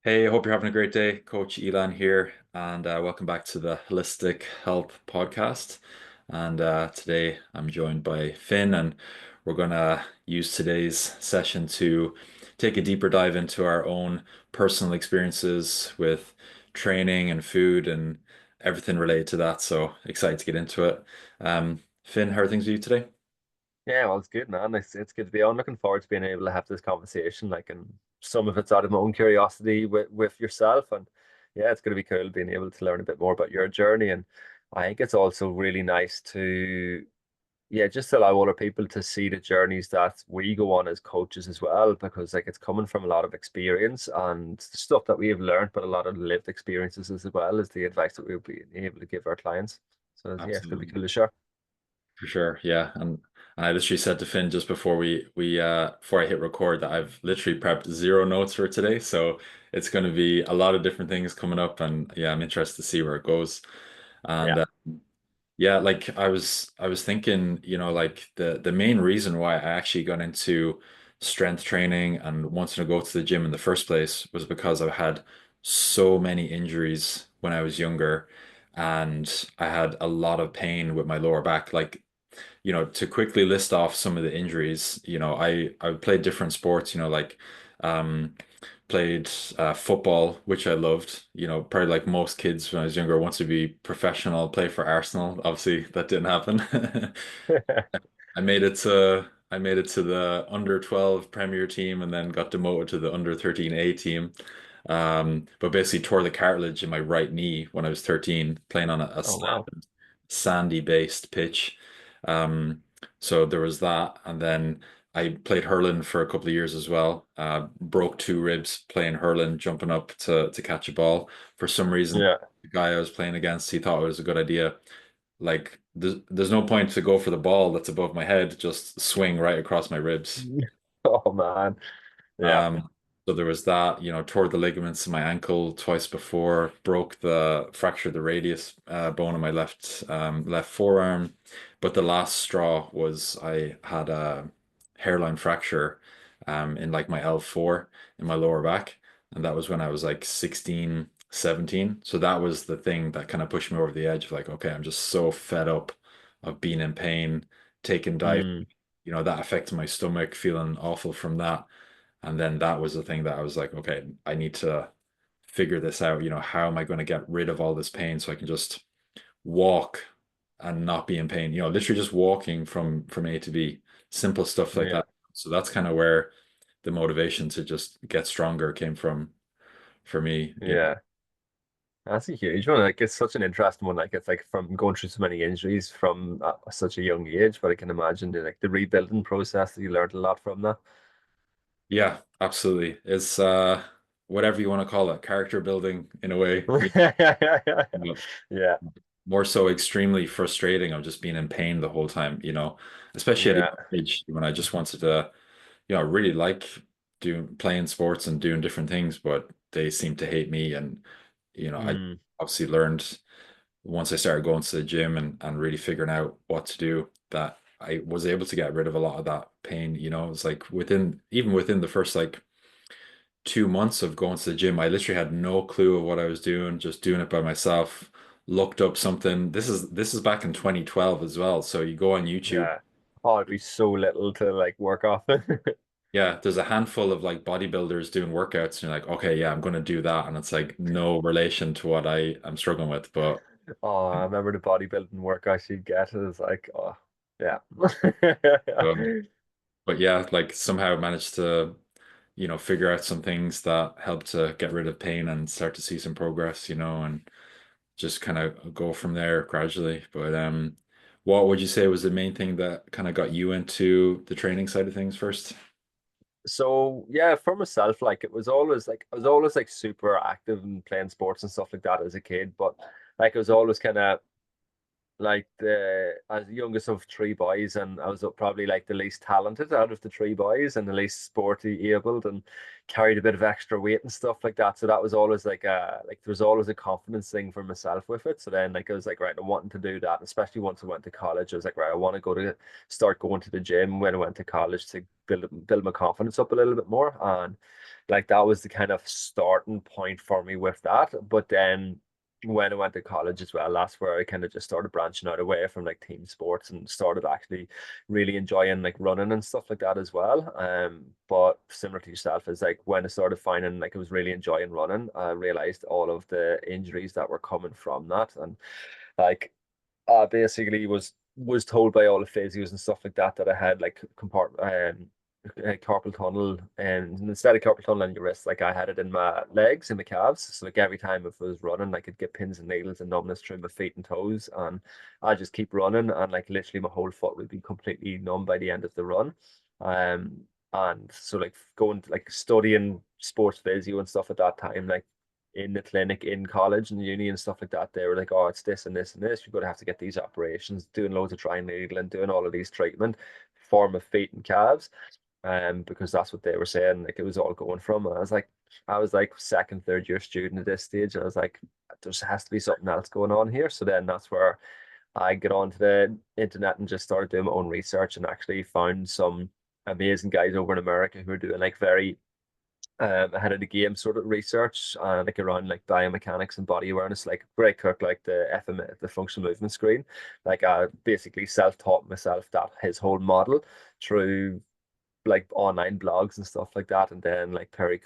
Hey, I hope you're having a great day. Coach Elan here, and welcome back to the Holistic Health Podcast. And today I'm joined by Finn, and we're going to use today's session to take a deeper dive into our own personal experiences with training and food and everything related to that. So excited to get into it. Finn, how are things with you today? Yeah, well, it's good, man. It's good to be on. Looking forward to being able to have this conversation. And some of it's out of my own curiosity with yourself, and yeah, it's going to be cool being able to learn a bit more about your journey. And I think it's also really nice to, yeah, just allow other people to see the journeys that we go on as coaches as well, because it's coming from a lot of experience and stuff that we have learned, but a lot of lived experiences as well as the advice that we'll be able to give our clients. So yeah, it's going to be Absolutely. cool to share. For sure, yeah, and I literally said to Finn just before we before I hit record that I've literally prepped zero notes for today, so it's going to be a lot of different things coming up, and yeah, I'm interested to see where it goes. Yeah. And yeah, like I was thinking, like the main reason why I actually got into strength training and wanted to go to the gym in the first place was because I had so many injuries when I was younger, and I had a lot of pain with my lower back, like to quickly list off some of the injuries, I played different sports, like um played football, which I loved, probably like most kids when I was younger, wanted to be professional, play for Arsenal. Obviously, that didn't happen. I made it to the under 12 Premier team and then got demoted to the under 13A team. But basically tore the cartilage in my right knee when I was 13, playing on a Oh wow. sandy based pitch. Um, so there was that, and then I played hurling for a couple of years as well. Broke two ribs playing hurling, jumping up to catch a ball. For some reason, Yeah. the guy I was playing against, he thought it was a good idea. Like there's no point to go for the ball that's above my head, just swing right across my ribs. Oh man. Yeah. Um, so there was that, tore the ligaments in my ankle twice before, fractured the radius bone in my left forearm. But the last straw was I had a hairline fracture in like my L4 in my lower back. And that was when I was like 16, 17. So that was the thing that kind of pushed me over the edge of like, okay, I'm just so fed up of being in pain, taking dive, Mm, that affected my stomach, feeling awful from that. And then that was the thing that I was like, okay, I need to figure this out. How am I going to get rid of all this pain so I can just walk and not be in pain? Literally just walking from A to B, simple stuff like yeah. that. So that's kind of where the motivation to just get stronger came from for me. Yeah. That's a huge one. It's such an interesting one. It's like from going through so many injuries from such a young age, but I can imagine the rebuilding process that you learned a lot from that. Yeah, absolutely. It's whatever you want to call it, character building in a way. You Yeah. More so extremely frustrating of just being in pain the whole time, especially at a Yeah. young age when I just wanted to, I really like doing playing sports and doing different things, but they seem to hate me. And, I Mm, obviously learned once I started going to the gym and really figuring out what to do that I was able to get rid of a lot of that pain. It's like even within the first like 2 months of going to the gym, I literally had no clue of what I was doing, just doing it by myself. Looked up something. This is back in 2012 as well. So you go on YouTube. yeah. Oh, it'd be so little to work off. Yeah, there's a handful of like bodybuilders doing workouts, and you're like, okay, yeah, I'm gonna do that. And it's like no relation to what I am struggling with. But Oh, I remember the bodybuilding workout you'd get. It was like, oh, yeah. um, but yeah, like somehow managed to, figure out some things that help to get rid of pain and start to see some progress, and just kind of go from there gradually. But what would you say was the main thing that kind of got you into the training side of things first? So yeah, for myself, I was always like super active and playing sports and stuff like that as a kid, but it was always kind of like the as the youngest of three boys, and I was probably like the least talented out of the three boys and the least sporty abled, and carried a bit of extra weight and stuff like that. So that was always there was always a confidence thing for myself with it. So then I was like, right, I'm wanting to do that, especially once I went to college. I was like, right, I want to start going to the gym when I went to college to build my confidence up a little bit more. And like that was the kind of starting point for me with that. But then when I went to college as well, that's where I kind of just started branching out away from like team sports and started actually really enjoying like running and stuff like that as well. But similar to yourself, is like when I started finding like I was really enjoying running, I realized all of the injuries that were coming from that. And like basically was told by all the physios and stuff like that that I had like carpal tunnel, and instead of carpal tunnel in your wrist, like I had it in my legs and my calves. So like every time if I was running, I could get pins and needles and numbness through my feet and toes, and I just keep running, and like literally my whole foot would be completely numb by the end of the run. Um, and so like going to like studying sports physio and stuff at that time, like in the clinic in college and uni and stuff like that, they were like, oh, it's this and this and this. You're going to have to get these operations, doing loads of dry needling, doing all of these treatment for my feet and calves. Because that's what they were saying, like it was all going from. And I was like second, third year student at this stage. And I was like, there has to be something else going on here. So then that's where I get onto the internet and just started doing my own research and actually found some amazing guys over in America who are doing like very ahead of the game sort of research like around like biomechanics and body awareness, like Greg Cook, like the FM, the functional movement screen. Like I basically self-taught myself that his whole model through like online blogs and stuff like that, and then like Perry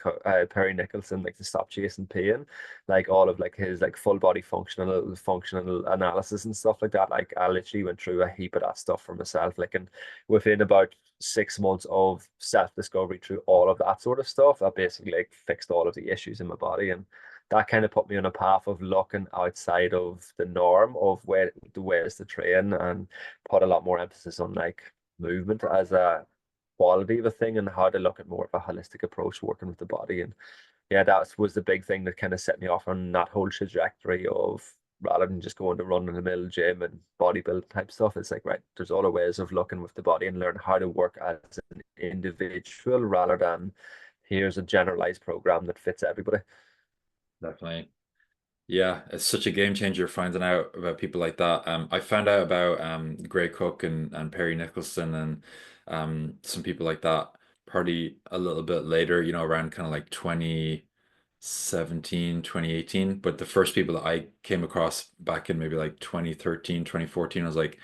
Nicholson, like to stop chasing pain, like all of like his like full body functional analysis and stuff like that. Like I literally went through a heap of that stuff for myself, like, and within about 6 months of self discovery through all of that sort of stuff, I basically like fixed all of the issues in my body, and that kind of put me on a path of looking outside of the norm of where the ways to train, and put a lot more emphasis on like movement as a quality of a thing and how to look at more of a holistic approach working with the body. And yeah, that was the big thing that kind of set me off on that whole trajectory of rather than just going to run in the middle gym and bodybuild type stuff. It's like, right, there's other ways of looking with the body and learn how to work as an individual rather than here's a generalized program that fits everybody. Definitely. Yeah, it's such a game changer finding out about people like that. I found out about Gray Cook and Perry Nicholson and some people like that probably a little bit later, around kind of like 2017, 2018. But the first people that I came across back in maybe like 2013, 2014 was like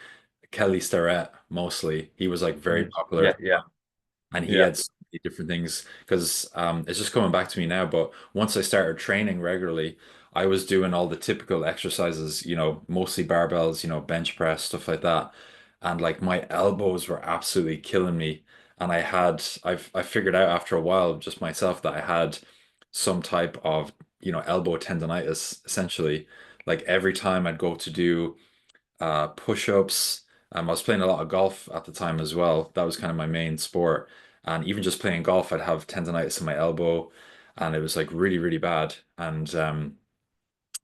Kelly Starrett mostly. He was like very popular Yeah, at the yeah, time, and he yeah. had so many different things because it's just coming back to me now. But once I started training regularly, I was doing all the typical exercises, mostly barbells, bench press, stuff like that. And like my elbows were absolutely killing me. And I figured out after a while just myself that I had some type of, elbow tendonitis essentially. Like every time I'd go to do push-ups. I was playing a lot of golf at the time as well. That was kind of my main sport. And even just playing golf, I'd have tendonitis in my elbow, and it was like really, really bad. And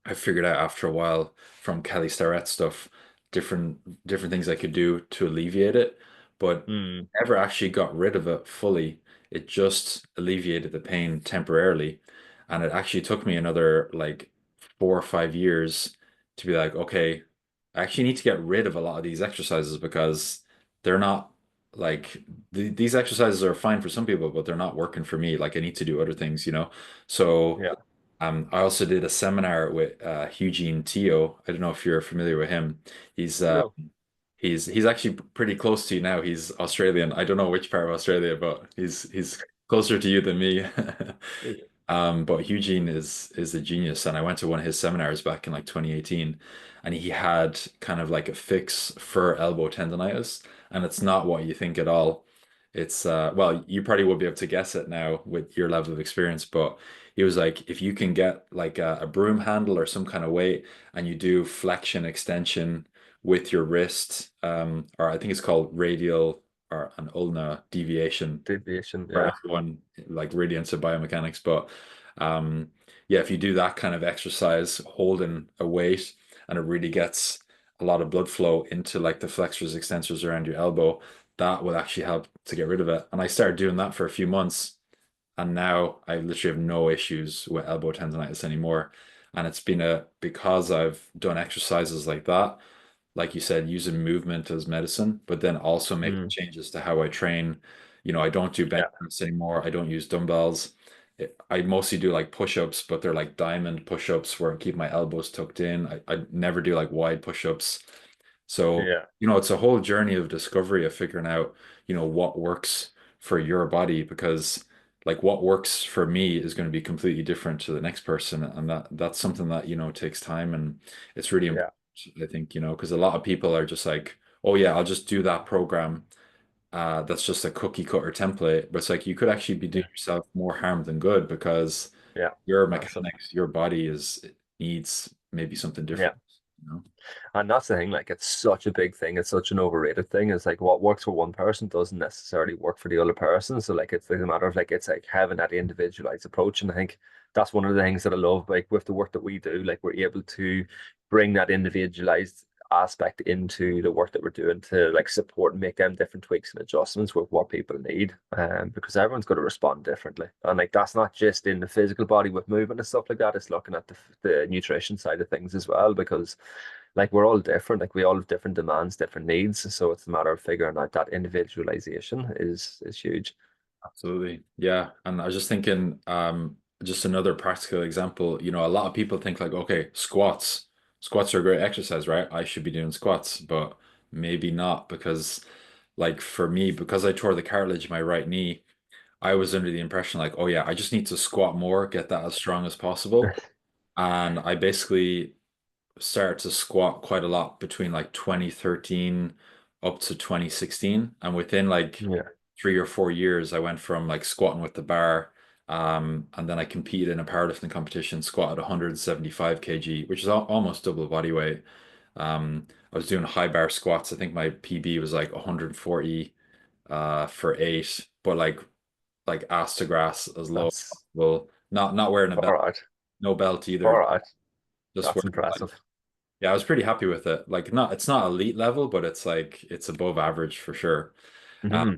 I figured out after a while from Kelly Starrett stuff, different things I could do to alleviate it, but Mm, never actually got rid of it fully. It just alleviated the pain temporarily. And it actually took me another like 4 or 5 years to be like, okay, I actually need to get rid of a lot of these exercises because they're not like these exercises are fine for some people, but they're not working for me. Like I need to do other things. So yeah. I also did a seminar with Eugene Teo. I don't know if you're familiar with him. He's uh, No. he's actually pretty close to you now. He's Australian. I don't know which part of Australia, but he's closer to you than me. But Eugene is a genius, and I went to one of his seminars back in like 2018, and he had kind of like a fix for elbow tendonitis, and it's not what you think at all. It's well, you probably will be able to guess it now with your level of experience, but he was like, if you can get like a broom handle or some kind of weight, and you do flexion extension with your wrist, or I think it's called radial or an ulna deviation Deviation, for yeah. everyone like really into biomechanics. But um, yeah, if you do that kind of exercise, holding a weight, and it really gets a lot of blood flow into like the flexors, extensors around your elbow, that will actually help to get rid of it. And I started doing that for a few months, and now I literally have no issues with elbow tendonitis anymore. And it's been because I've done exercises like that, like you said, using movement as medicine, but then also making Mm, changes to how I train. I don't do bench yeah. press anymore. I don't use dumbbells. I mostly do like push-ups, but they're like diamond push-ups where I keep my elbows tucked in. I never do like wide push-ups. So, Yeah, it's a whole journey of discovery of figuring out, what works for your body because like what works for me is going to be completely different to the next person. And that's something that, takes time and it's really yeah, important, I think, because a lot of people are just like, oh yeah, I'll just do that program that's just a cookie cutter template. But it's like you could actually be doing yeah, yourself more harm than good because yeah, your massive. mechanics, your body needs maybe something Yeah. different, you know? And that's the thing, like it's such a big thing, it's such an overrated thing. It's like what works for one person doesn't necessarily work for the other person. So like it's like a matter of like it's like having that individualized approach. And I think that's one of the things that I love, like with the work that we do, like we're able to bring that individualized aspect into the work that we're doing to like support and make them different tweaks and adjustments with what people need. Because everyone's going to respond differently. And like that's not just in the physical body with movement and stuff like that, it's looking at the nutrition side of things as well, because like we're all different, like we all have different demands, different needs. So it's a matter of figuring out that individualization is huge. Absolutely. Yeah. And I was just thinking, just another practical example, a lot of people think like, okay, squats. Squats are a great exercise, right? I should be doing squats, but maybe not because like for me, because I tore the cartilage in my right knee, I was under the impression like, oh yeah, I just need to squat more, get that as strong as possible. And I basically started to squat quite a lot between like 2013 up to 2016. And within like Yeah. 3 or 4 years, I went from like squatting with the bar. And then I competed in a powerlifting competition, squatted 175 kg, which is almost double body weight. I was doing high bar squats. I think my PB was like 140 for eight, but like ass to grass as low as That's possible. Not wearing a far belt, out. no belt either. Far out. Just That's wearing like impressive. yeah, I was pretty happy with it. Like it's not elite level, but it's like it's above average for sure. Um, Hmm.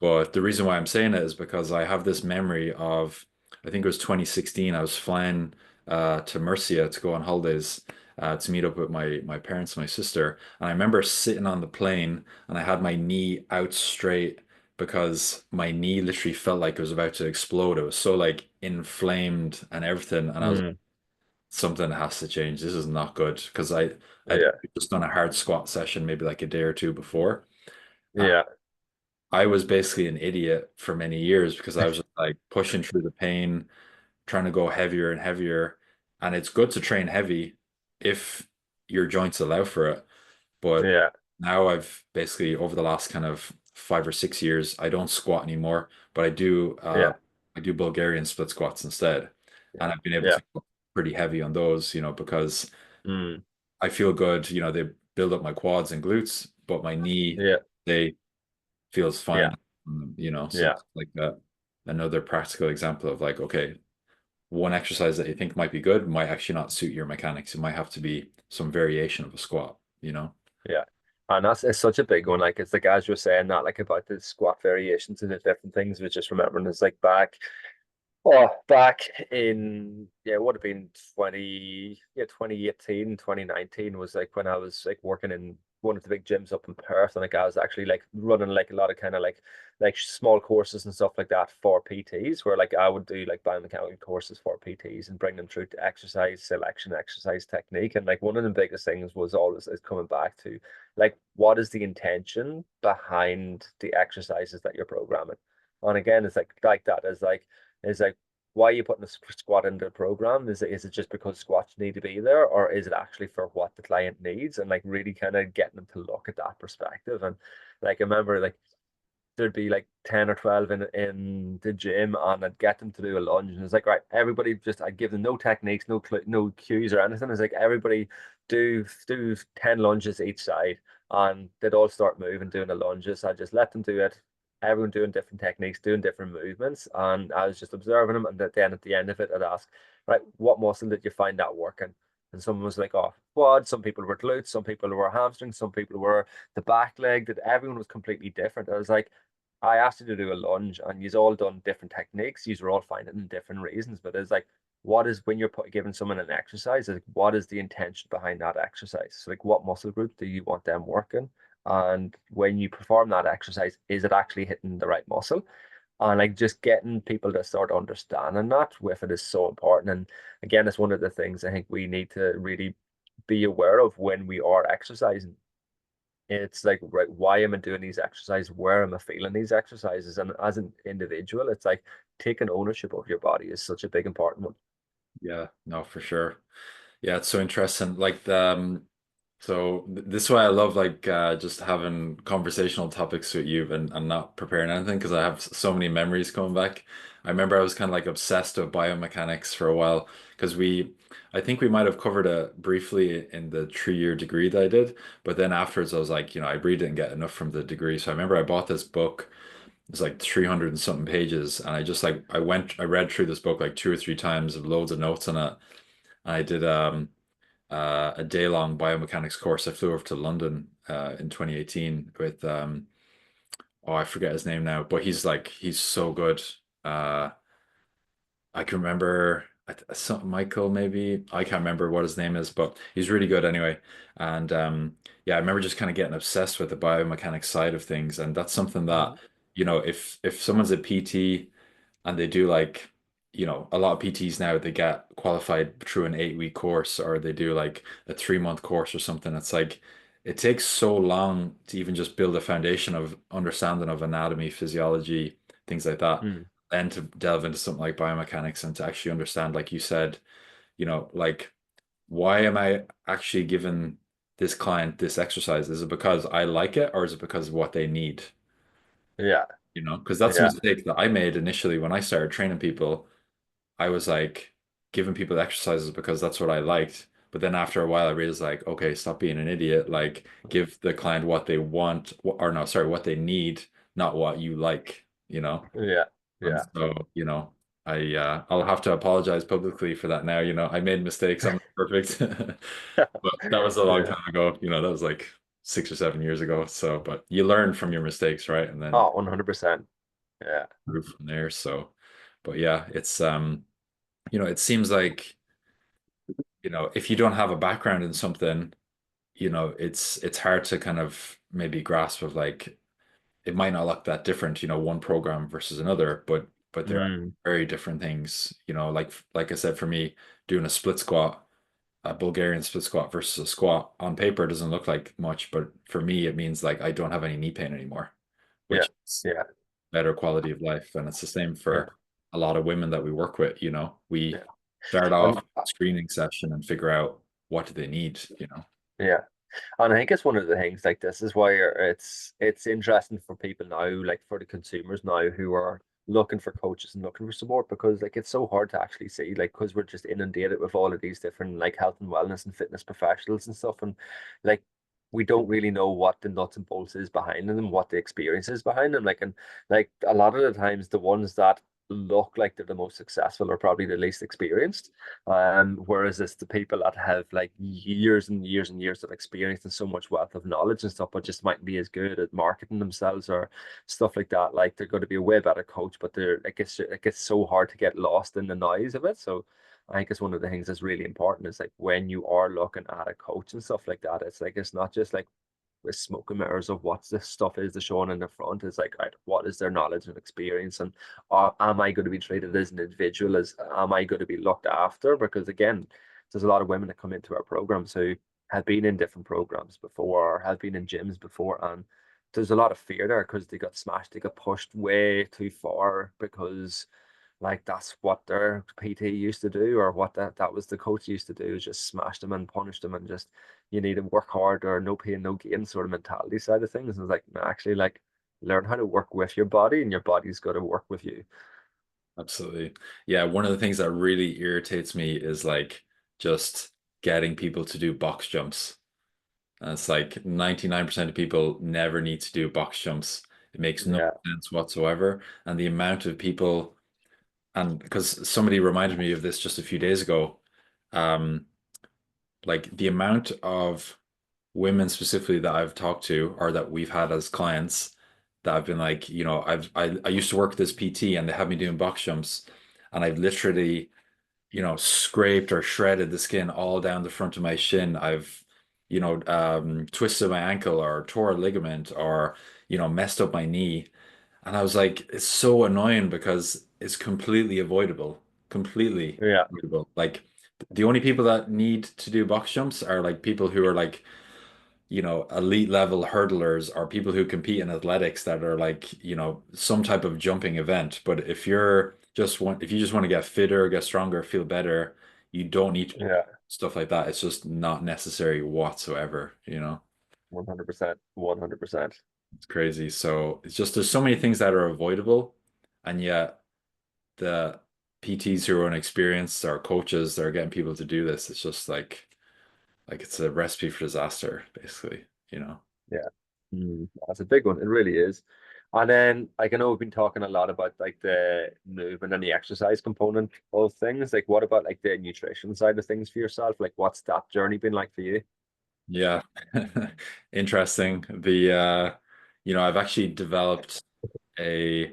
but the reason why I'm saying it is because I have this memory of I think it was 2016. I was flying to Murcia to go on holidays to meet up with my parents and my sister. And I remember sitting on the plane and I had my knee out straight because my knee literally felt like it was about to explode. It was so like inflamed and everything. And I was Mm. something has to change. This is not good because I'd Yeah. just done a hard squat session maybe like a day or two before. Uh, Yeah. I was basically an idiot for many years because I was just like pushing through the pain, trying to go heavier and heavier. And it's good to train heavy if your joints allow for it. But Yeah. now I've basically over the last kind of 5 or 6 years, I don't squat anymore, but Yeah. I do Bulgarian split squats instead. Yeah. And I've been able Yeah. to go pretty heavy on those, because Mm. I feel good, they build up my quads and glutes, but my knee, Yeah. they feels Yeah. fine, so Yeah. that's like another practical example of like, okay, one exercise that you think might be good might actually not suit your mechanics. It might have to be some variation of a squat. Yeah. And that's it's such a big one. Like it's like as you were saying that, like about the squat variations and the different things, was just remembering it's like back in, yeah, it would have been 2018, 2019 was like when I was like working in one of the big gyms up in Perth, and like I was actually like running like a lot of kind of like small courses and stuff like that for PTs, where like I would do like biomechanical courses for PTs and bring them through to exercise selection, exercise technique. And like one of the biggest things was always is coming back to like what is the intention behind the exercises that you're programming. And again, it's like that is like why are you putting a squat into the program? Is it just because squats need to be there, or is it actually for what the client needs? And like really kind of getting them to look at that perspective. And like I remember like there'd be like 10 or 12 in the gym, and I'd get them to do a lunge, and it's like, right, everybody, just I'd give them no techniques, no cues or anything. It's like everybody do 10 lunges each side, and they'd all start moving doing the lunges. I just let them do it, everyone doing different techniques, doing different movements, and I was just observing them. And then at the end of it, I'd ask, right, what muscle did you find that working? And someone was like, oh, quad. Some people were glutes, some people were hamstrings, some people were the back leg. That everyone was completely different. I was like, I asked you to do a lunge, and you've all done different techniques. You're all finding in different reasons, but it's like, what is when you're giving someone an exercise? Like, what is the intention behind that exercise? So, like, what muscle group do you want them working? And when you perform that exercise, is it actually hitting the right muscle? And like just getting people to start understanding that with it is so important. And again, it's one of the things I think we need to really be aware of when we are exercising. It's like, right, why am I doing these exercises? Where am I feeling these exercises? And as an individual, it's like taking ownership of your body is such a big important one. Yeah, no, for sure. Yeah, it's so interesting. Like this is why I love like just having conversational topics with you and not preparing anything because I have so many memories coming back. I remember I was kind of like obsessed with biomechanics for a while because I think we might have covered it briefly in the 3 year degree that I did, but then afterwards I was like, I really didn't get enough from the degree. So I remember I bought this book. It's like 300 and something pages, and I just like I read through this book like 2 or 3 times with loads of notes on it. I did a day-long biomechanics course. I flew over to London in 2018 with oh, I forget his name now, but he's so good. Uh I can remember some Michael maybe. I can't remember what his name is, but he's really good anyway. And yeah, I remember just kind of getting obsessed with the biomechanics side of things, and that's something that, Mhm. if someone's a PT and they do like, a lot of PTs now they get qualified through an 8 week course or they do like a 3 month course or something. It's like it takes so long to even just build a foundation of understanding of anatomy, physiology, things like that, Mm. and to delve into something like biomechanics and to actually understand, like you said, like why am I actually giving this client this exercise? Is it because I like it or is it because of what they need? Yeah, Because that's a yeah, mistake that I made initially when I started training people. I was like giving people exercises because that's what I liked. But then after a while, I realized like, okay, stop being an idiot. Like, give the client what they want, or no, sorry, what they need, not what you like. yeah, And yeah. so, I'll have to apologize publicly for that now. I made mistakes. I'm not perfect. But that was a long Yeah. time ago. That was like 6 or 7 years ago. So, but you learn from your mistakes, right? And then Oh, 100%. Yeah. move from there. So, but yeah, it seems like, if you don't have a background in something, it's hard to kind of maybe grasp of like it might not look that different, one program versus another, but there are Mm. very different things, like I said, for me, doing a split squat, a Bulgarian split squat versus a squat on paper doesn't look like much, but for me it means like I don't have any knee pain anymore, Yeah. which is Yeah. better quality of life. And it's the same Yeah. for a lot of women that we work with, we Yeah. start off And screening session and figure out what do they need. yeah. And I think it's one of the things like this is why it's interesting for people now, like for the consumers now who are looking for coaches and looking for support because like it's so hard to actually see like because we're just inundated with all of these different like health and wellness and fitness professionals and stuff and like we don't really know what the nuts and bolts is behind them, what the experience is behind them. Like and like a lot of the times the ones that look like they're the most successful are probably the least experienced. Whereas it's the people that have like years and years and years of experience and so much wealth of knowledge and stuff, but just might be as good at marketing themselves or stuff like that. Like they're going to be a way better coach, but they're it gets so hard to get lost in the noise of it. So I think it's one of the things that's really important is like when you are looking at a coach and stuff like that, it's like it's not just like with smoke and mirrors of what this stuff is they're showing in the front. It's like, right, what is their knowledge and experience, and am I going to be treated as an individual? As am I going to be looked after? Because again, there's a lot of women that come into our programs who have been in different programs before, or have been in gyms before, and there's a lot of fear there because they got smashed, they got pushed way too far because like that's what their PT used to do, or what that was the coach used to do, is just smash them and punish them and just you need to work hard or no pain, no gain sort of mentality side of things. And it's like no, actually like learn how to work with your body and your body's got to work with you. Absolutely. Yeah, one of the things that really irritates me is like just getting people to do box jumps. And it's like 99% of people never need to do box jumps. It makes no Yeah. sense whatsoever. And the amount of people, and because somebody reminded me of this just a few days ago, um, like the amount of women specifically that I've talked to or that we've had as clients that have been like, I used to work with this PT and they had me doing box jumps and I've literally, scraped or shredded the skin all down the front of my shin. I've, twisted my ankle or tore a ligament or, messed up my knee. And I was like, it's so annoying because it's completely Yeah, avoidable. Like the only people that need to do box jumps are like people who are like, elite level hurdlers or people who compete in athletics that are like, some type of jumping event. But if you just want to get fitter, get stronger, feel better, you don't need to do yeah, stuff like that. It's just not necessary whatsoever. 100%, 100%. It's crazy. So it's just there's so many things that are avoidable, and yet the PTs who are inexperienced or coaches that are getting people to do this, it's just like it's a recipe for disaster, basically. Yeah. That's a big one. It really is. And then like I know we've been talking a lot about like the movement and the exercise component of things. Like what about like the nutrition side of things for yourself? Like what's that journey been like for you? Yeah. Interesting. I've actually developed a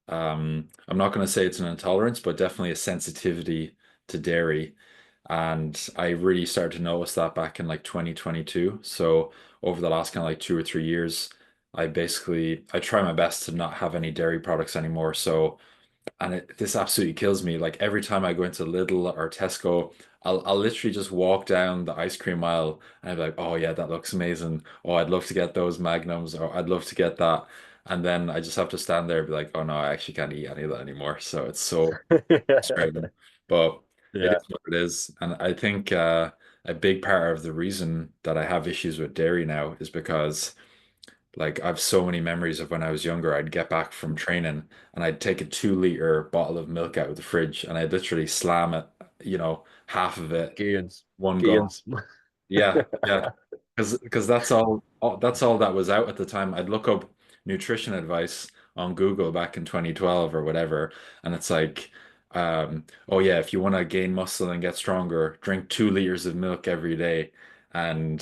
I'm not going to say it's an intolerance, but definitely a sensitivity to dairy. And I really started to notice that back in like 2022. So over the last kind of like 2 or 3 years, I try my best to not have any dairy products anymore. So and this absolutely kills me. Like every time I go into Lidl or Tesco, I'll literally just walk down the ice cream aisle and I'm like, oh yeah, that looks amazing. Oh, I'd love to get those Magnums, or I'd love to get that. And then I just have to stand there and be like, oh no, I actually can't eat any of that anymore. So it's so frustrating. But it Yeah. is what it is. And I think a big part of the reason that I have issues with dairy now is because like I have so many memories of when I was younger. I'd get back from training and I'd take a 2 liter bottle of milk out of the fridge and I'd literally slam it, half of it Gains. one go. Gains. Yeah, yeah. Because that's all that was out at the time. I'd look up nutrition advice on Google back in 2012 or whatever, and it's like, oh yeah, if you want to gain muscle and get stronger, drink 2 liters of milk every day. And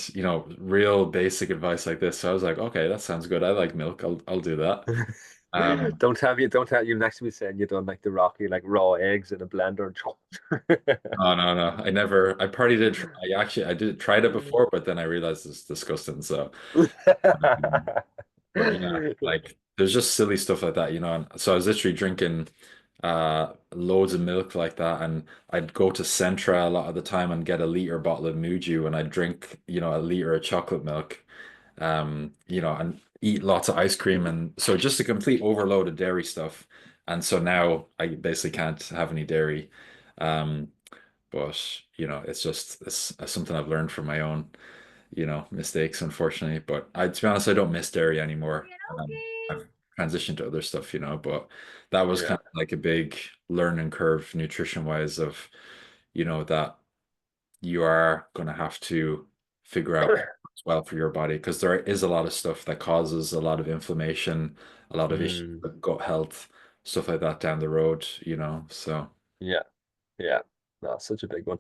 real basic advice like this. So I was like, okay, that sounds good. I like milk. I'll do that. Um, Don't tell you next to me saying you done like the Rocky, like raw eggs in a blender. no, no, no. I probably did try, I did tried it before, but then I realized it's disgusting. So um, but yeah, like there's just silly stuff like that. And so I was literally drinking loads of milk like that, and I'd go to Centra a lot of the time and get a liter bottle of Muju, and I'd drink, a liter of chocolate milk, and eat lots of ice cream, and so just a complete overload of dairy stuff. And so now I basically can't have any dairy. Um, but it's something I've learned from my own mistakes, unfortunately. But to be honest, I don't miss dairy anymore. I've transitioned to other stuff. But that was Yeah. kind of like a big learning curve, nutrition wise, of, that you are going to have to figure out what's well for your body because there is a lot of stuff that causes a lot of inflammation, a lot of issues Mm, with gut health, stuff like that down the road. So, yeah. Yeah. That's such a big one.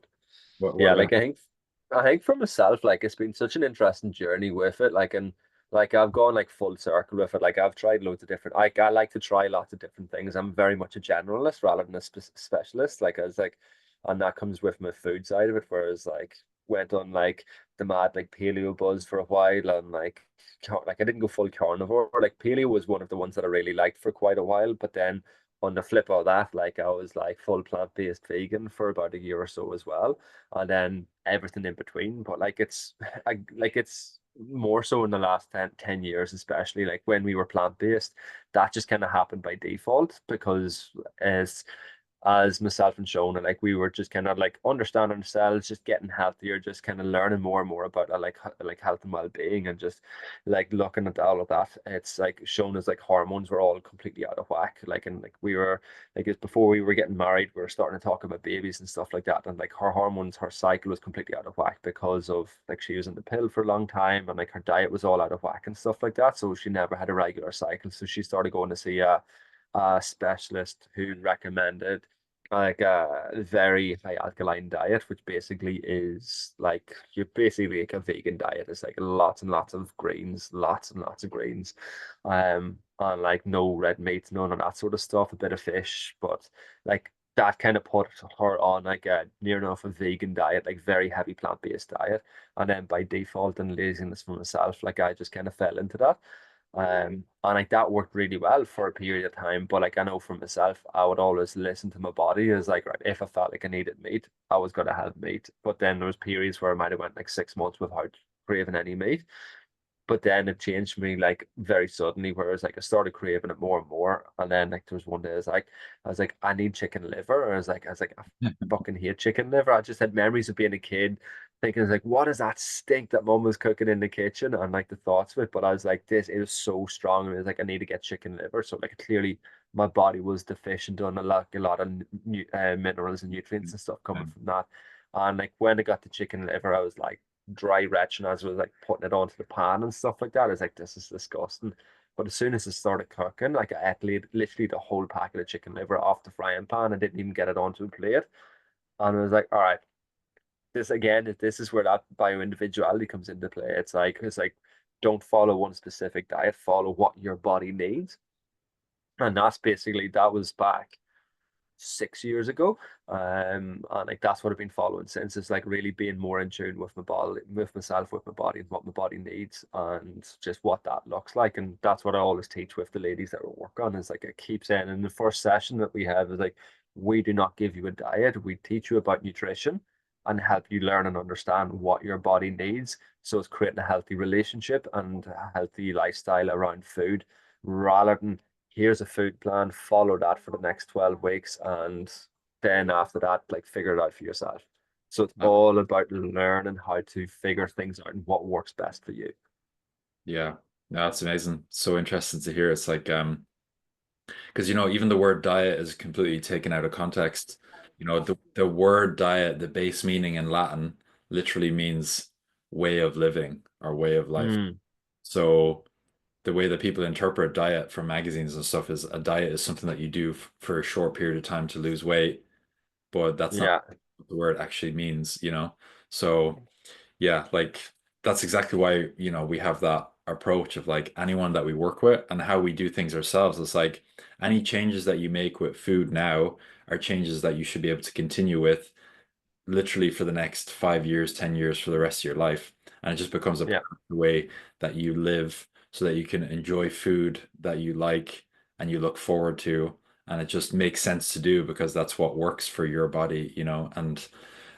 what Yeah, about? like I think for myself, like it's been such an interesting journey with it. Like and like I've gone like full circle with it. Like I've tried loads of different I like to try lots of different things. I'm very much a generalist rather than a specialist. Like I was like and that comes with my food side of it, whereas like went on like the mad like paleo buzz for a while and like like I didn't go full carnivore. Like paleo was one of the ones that I really liked for quite a while, but then on the flip of that, like I was like full plant-based vegan for about a year or so as well and then everything in between. But like it's more so in the last 10 years, especially like when we were plant-based, that just kind of happened by default because as myself and Shona, like we were just kind of like understanding ourselves, just getting healthier, just kind of learning more and more about like health and well-being and just like looking at all of that. It's like Shona's like hormones were all completely out of whack. Like and like we were like it's before we were getting married, we were starting to talk about babies and stuff like that. And like her hormones, her cycle was completely out of whack because of like she was in the pill for a long time and like her diet was all out of whack and stuff like that. So she never had a regular cycle. So she started going to see a specialist who recommended like a very high alkaline diet, which basically is like you're basically like a vegan diet. It's like lots and lots of greens, lots and lots of greens, and like no red meat, none of that sort of stuff. A bit of fish, but like that kind of put her on like a near enough a vegan diet, like very heavy plant-based diet. And then by default and laziness for myself, like I just kind of fell into that. And like that worked really well for a period of time. But like I know for myself, I would always listen to my body as like, right, if I felt like I needed meat, I was gonna have meat. But then there was periods where I might have went like 6 months without craving any meat. But then it changed for me like very suddenly, whereas like I started craving it more and more. And then like there was one day I was like, I need chicken liver. Or I was like, I fucking hate chicken liver. I just had memories of being a kid thinking like, what is that stink that mom was cooking in the kitchen? And like the thoughts of it. But I was like, this it was so strong. And it was like, I need to get chicken liver. So like clearly my body was deficient on a lot of minerals and nutrients and stuff coming from that. And like when I got the chicken liver, I was like dry retching as I was like putting it onto the pan and stuff like that. I was like, this is disgusting. But as soon as it started cooking, like I ate literally the whole packet of chicken liver off the frying pan. I didn't even get it onto a plate. And I was like, all right, this is where that bio individuality comes into play. It's like don't follow one specific diet, follow what your body needs. And that was back 6 years ago. And like that's what I've been following since. It's like really being more in tune with my body, with myself, with my body, and what my body needs, and just what that looks like. And that's what I always teach with the ladies that we work on. Is like I keep saying in the first session that we have is like we do not give you a diet. We teach you about nutrition and help you learn and understand what your body needs. So it's creating a healthy relationship and a healthy lifestyle around food rather than here's a food plan, follow that for the next 12 weeks, and then after that, like figure it out for yourself. So it's Uh, all about learning how to figure things out and what works best for you. yeah, no, that's amazing. So interesting to hear. It's like because even the word diet is completely taken out of context. The word diet, the base meaning in Latin literally means way of living or way of life. Mm, So the way that people interpret diet from magazines and stuff is a diet is something that you do for a short period of time to lose weight, but that's not yeah, what the word actually means. So yeah, like that's exactly why, we have that approach of like anyone that we work with and how we do things ourselves. It's like any changes that you make with food now are changes that you should be able to continue with literally for the next 5 years, 10 years, for the rest of your life. And it just becomes a yeah, part of the way that you live so that you can enjoy food that you like and you look forward to. And it just makes sense to do because that's what works for your body.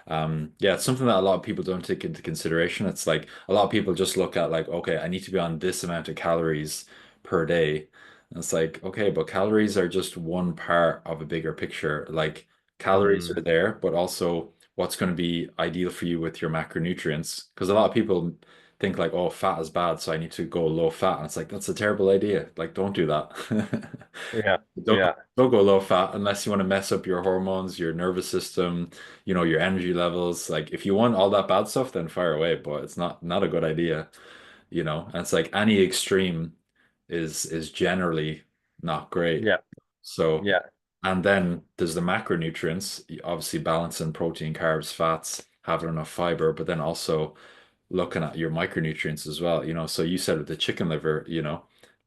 And yeah, it's something that a lot of people don't take into consideration. It's like a lot of people just look at like, okay, I need to be on this amount of calories per day. And it's like, okay, but calories are just one part of a bigger picture. Like calories mm, are there, but also what's going to be ideal for you with your macronutrients. Because a lot of people think like, oh, fat is bad, so I need to go low fat. And it's like, that's a terrible idea. Like, don't do that. yeah, Don't yeah, don't go low fat unless you want to mess up your hormones, your nervous system, your energy levels. Like if you want all that bad stuff, then fire away. But it's not a good idea. And it's like any extreme is generally not great. yeah, So, yeah, and then there's the macronutrients, obviously balancing protein, carbs, fats, having enough fiber, but then also looking at your micronutrients as well. So you said with the chicken liver,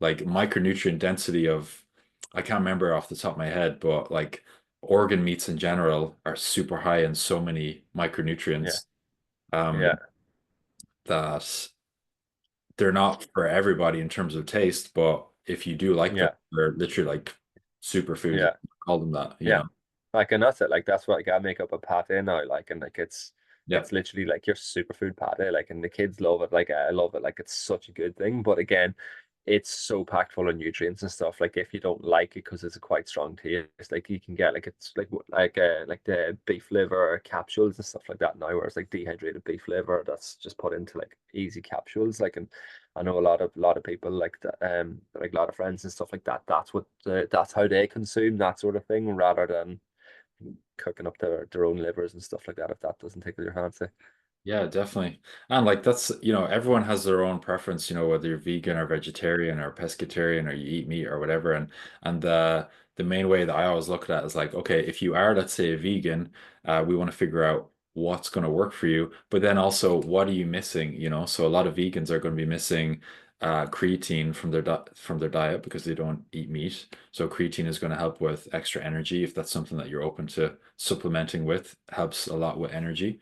like micronutrient density of, I can't remember off the top of my head, but like organ meats in general are super high in so many yeah, micronutrients yeah, um, that they're not for everybody in terms of taste, but if you do like them, yeah, they're literally like superfoods. yeah. Call them that, you Yeah. know? Like and that's it. Like that's what like I make up a pate now, like and like Yeah. it's literally like your superfood pate, like and the kids love it. Like I love it. Like it's such a good thing. But again, it's so packed full of nutrients and stuff. Like if you don't like it because it's a quite strong taste, like you can get like it's like the beef liver capsules and stuff like that now, where it's like dehydrated beef liver that's just put into like easy capsules. Like and I know a lot of people like that, like a lot of friends and stuff like that. That's how they consume that sort of thing rather than cooking up their own livers and stuff like that if that doesn't tickle your fancy. Yeah, definitely. And like everyone has their own preference, whether you're vegan or vegetarian or pescatarian or you eat meat or whatever. And the main way that I always look at it is like, okay, if you are, let's say, a vegan, we want to figure out what's going to work for you, but then also what are you missing? So a lot of vegans are going to be missing creatine from their diet because they don't eat meat. So creatine is going to help with extra energy if that's something that you're open to supplementing with, helps a lot with energy.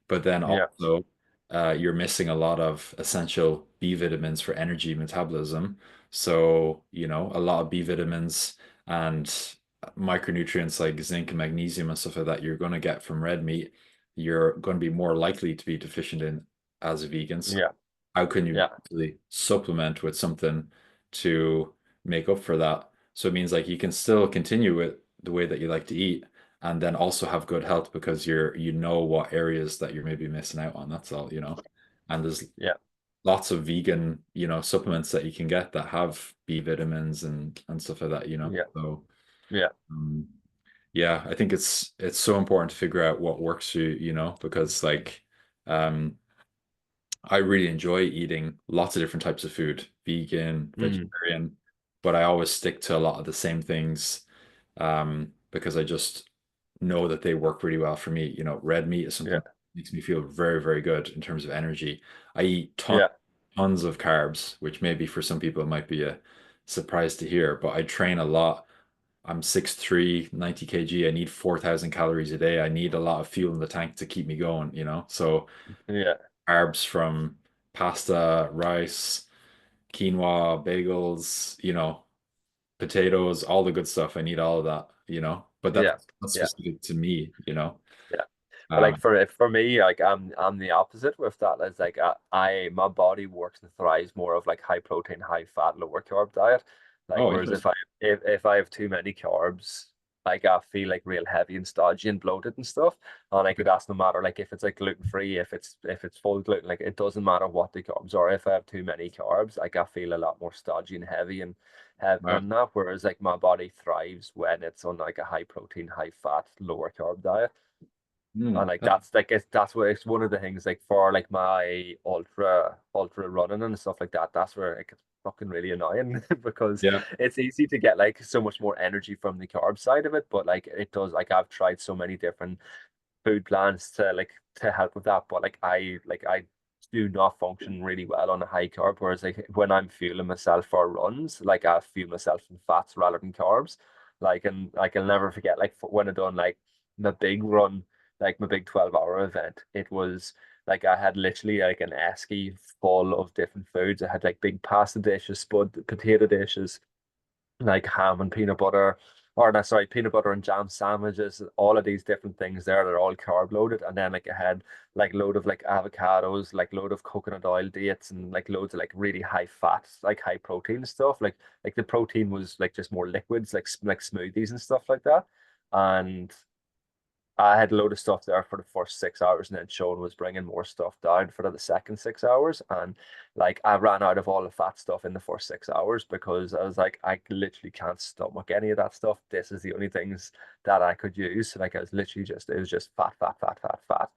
But then Yeah, also, you're missing a lot of essential B vitamins for energy metabolism. So, a lot of B vitamins and micronutrients like zinc and magnesium and stuff like that you're going to get from red meat, you're going to be more likely to be deficient in as a vegan. So Yeah. how can you Yeah. actually supplement with something to make up for that? So it means like you can still continue with the way that you like to eat and then also have good health because you know what areas that you're maybe missing out on. That's all. And there's Yeah. lots of vegan, supplements that you can get that have B vitamins and stuff like that. Yeah. So Yeah. um, yeah, I think it's so important to figure out what works for you, because like um I really enjoy eating lots of different types of food, vegan, Mm. vegetarian, but I always stick to a lot of the same things because I just know that they work really well for me. Red meat is something Yeah. that makes me feel very, very good in terms of energy. I eat Yeah. tons of carbs, which maybe for some people might be a surprise to hear, but I train a lot. I'm 6'3", 90 kg. I need 4,000 calories a day. I need a lot of fuel in the tank to keep me going. So Yeah. carbs from pasta, rice, quinoa, bagels, potatoes, all the good stuff. I need all of that. But Yeah. that's Yeah. specific to me. Yeah. But like Um, for me, like I'm the opposite with that. It's like I my body works and thrives more of like high protein, high fat, lower carb diet. Like oh, whereas interesting. if I have too many carbs, like I feel like real heavy and stodgy and bloated and stuff. And like Okay. that's no matter like if it's like gluten free, if it's full gluten, like it doesn't matter what the carbs are. If I have too many carbs, like I feel a lot more stodgy and heavy Wow. and that. Whereas like my body thrives when it's on like a high protein, high fat, lower carb diet. And like that's like that's what it's one of the things like for like my ultra running and stuff like that. That's where it gets fucking really annoying because Yeah. it's easy to get like so much more energy from the carb side of it, but like it does like I've tried so many different food plans to help with that. But like I do not function really well on a high carb. Whereas like when I'm fueling myself for runs, like I fuel myself in fats rather than carbs. Like and like I'll never forget like when I done like my big run, like my big 12-hour event, it was like I had literally like an esky full of different foods. I had like big pasta dishes, spud potato dishes, like ham and peanut butter, or no, sorry, peanut butter and jam sandwiches, all of these different things there. They're all carb loaded. And then like I had like load of like avocados, like load of coconut oil dates, and like loads of like really high fat, like high protein stuff. Like the protein was like just more liquids, like smoothies and stuff like that. And I had a load of stuff there for the first 6 hours, and then Sean was bringing more stuff down for the second 6 hours. And like I ran out of all the fat stuff in the first 6 hours because I was like, I literally can't stomach any of that stuff. This is the only things that I could use. Like I was literally just, it was just fat, fat, fat, fat, fat.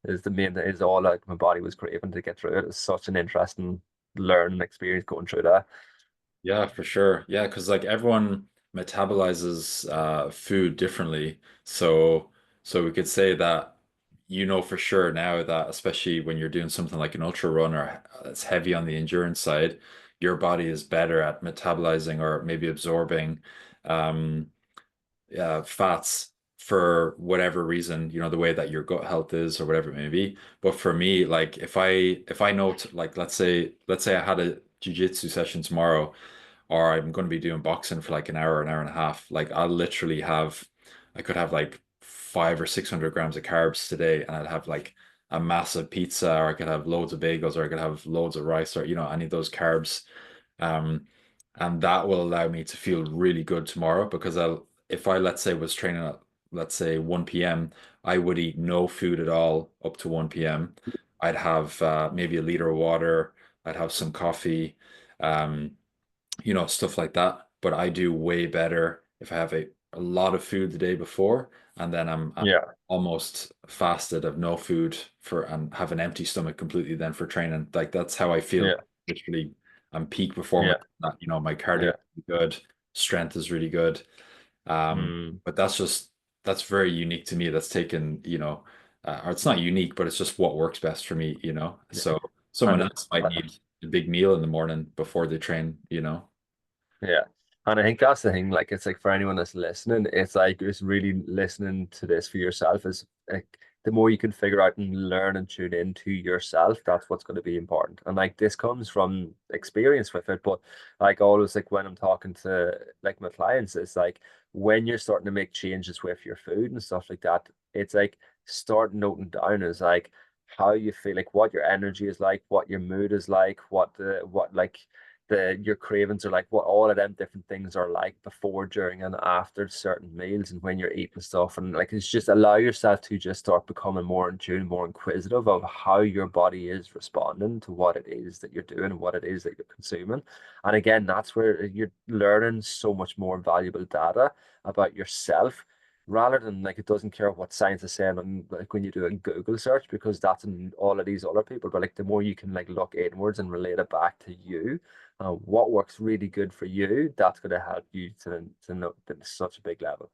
Is the main, is all like my body was craving to get through it. It's such an interesting learning experience going through that. Yeah, for sure. Yeah, because like everyone metabolizes food differently. So we could say that for sure now that especially when you're doing something like an ultra run or it's heavy on the endurance side, your body is better at metabolizing or maybe absorbing um fats for whatever reason, the way that your gut health is or whatever it may be. But for me, like if I know like let's say I had a jiu-jitsu session tomorrow or I'm going to be doing boxing for like an hour and a half, like I could have like 500 or 600 grams of carbs today, and I'd have like a massive pizza, or I could have loads of bagels, or I could have loads of rice, or any of those carbs. Um, and that will allow me to feel really good tomorrow because if I, let's say, was training at, let's say, 1 p.m., I would eat no food at all up to 1 p.m. I'd have maybe a liter of water. I'd have some coffee. Um, stuff like that. But I do way better if I have a lot of food the day before and then I'm Yeah, almost fasted of no food and have an empty stomach completely then for training. Like that's how I feel. yeah, Literally, I'm peak performance. yeah, My cardio yeah. is really good, strength is really good. Um, Mm, but that's very unique to me. That's taken, or it's not unique, but it's just what works best for me. yeah. So someone And else might need a big meal in the morning before they train. yeah. And I think that's the thing, like it's like for anyone that's listening, it's like it's really listening to this for yourself is like the more you can figure out and learn and tune into yourself, that's what's going to be important. And like this comes from experience with it, but like always, like when I'm talking to like my clients, it's like when you're starting to make changes with your food and stuff like that, it's like start noting down is like how you feel, like what your energy is like, what your mood is like, what like your cravings are like, what all of them different things are like before, during, and after certain meals, and when you're eating stuff. And like it's just allow yourself to just start becoming more in tune, more inquisitive of how your body is responding to what it is that you're doing and what it is that you're consuming. And again, that's where you're learning so much more valuable data about yourself, rather than like it doesn't care what science is saying on like when you do a Google search, because that's in all of these other people. But like the more you can like look inwards and relate it back to you, what works really good for you, that's going to help you to know to such a big level.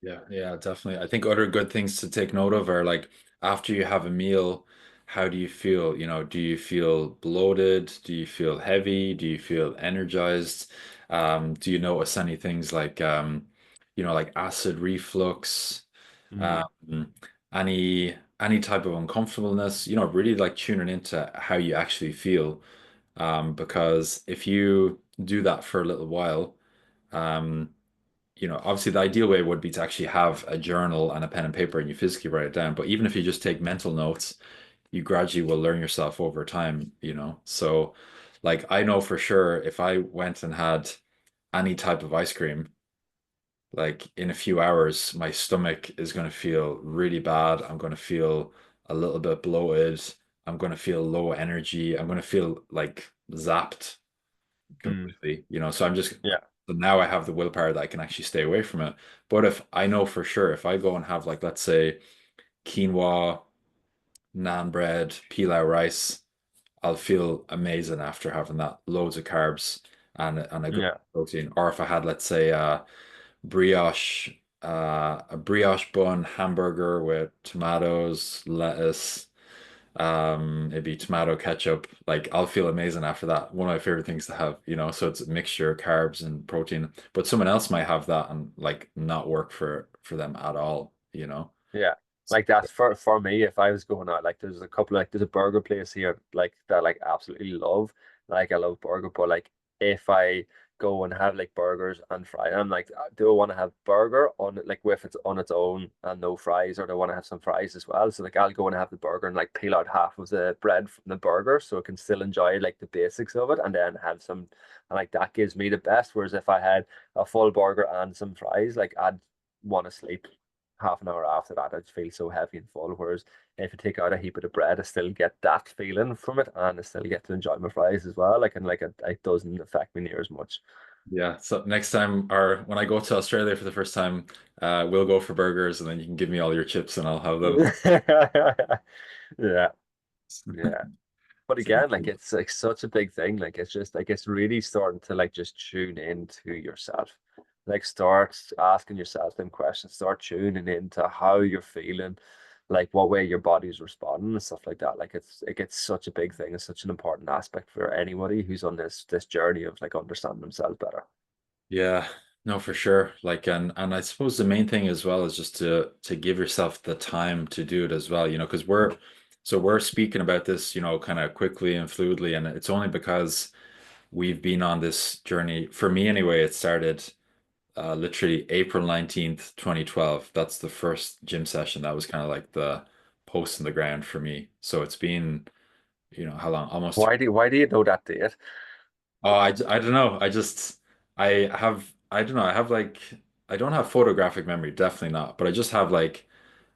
Yeah, yeah, definitely. I think other good things to take note of are like after you have a meal, how do you feel? You know, do you feel bloated? Do you feel heavy? Do you feel energized? Do you notice any things like like acid reflux, Mm, um, any type of uncomfortableness, really like tuning into how you actually feel. Because if you do that for a little while, um, obviously the ideal way would be to actually have a journal and a pen and paper and you physically write it down. But even if you just take mental notes, you gradually will learn yourself over time. So, like, I know for sure if I went and had any type of ice cream, like in a few hours, my stomach is going to feel really bad. I'm going to feel a little bit bloated. I'm going to feel low energy. I'm going to feel like zapped mm, completely. So I'm just yeah, so now I have the willpower that I can actually stay away from it. But if I know for sure, if I go and have like let's say quinoa, naan bread, pilau rice, I'll feel amazing after having that. Loads of carbs and a good yeah, protein. Or if I had let's say brioche, a brioche bun hamburger with tomatoes, lettuce, maybe tomato ketchup. Like I'll feel amazing after that. One of my favorite things to have. So it's a mixture of carbs and protein. But someone else might have that and like not work for them at all. yeah. Like that's for me. If I was going out, like there's a couple, like there's a burger place here, like that, I, like absolutely love. Like I love burger, but like if I go and have like burgers and fries, I'm like, do I want to have burger on it, like with its on its own and no fries, or do I want to have some fries as well? So like I'll go and have the burger and like peel out half of the bread from the burger so I can still enjoy like the basics of it, and then have some, and like that gives me the best. Whereas if I had a full burger and some fries, like I'd want to sleep half an hour after that. I'd feel so heavy and full. Whereas if you take out a heap of the bread, I still get that feeling from it, and I still get to enjoy my fries as well. Like, and like it doesn't affect me near as much. Yeah. So next time or when I go to Australia for the first time, we'll go for burgers and then you can give me all your chips and I'll have them. Yeah, yeah. But Sounds again, like good. it's like such a big thing. Like it's just like it's really starting to like just tune into yourself. Like start asking yourself them questions, start tuning into how you're feeling, like what way your body's responding and stuff like that. Like it's such a big thing. It's such an important aspect for anybody who's on this journey of like understanding themselves better. Yeah, no, for sure. Like, and I suppose the main thing as well is just to give yourself the time to do it as well, because we're speaking about this, kind of quickly and fluidly, and it's only because we've been on this journey. For me anyway, it started literally April 19th, 2012. That's the first gym session. That was kind of like the post in the ground for me. So it's been, how long? Almost Why do you know that date? Oh, I don't know. I don't know. I have like, I don't have photographic memory, definitely not. But I just have like,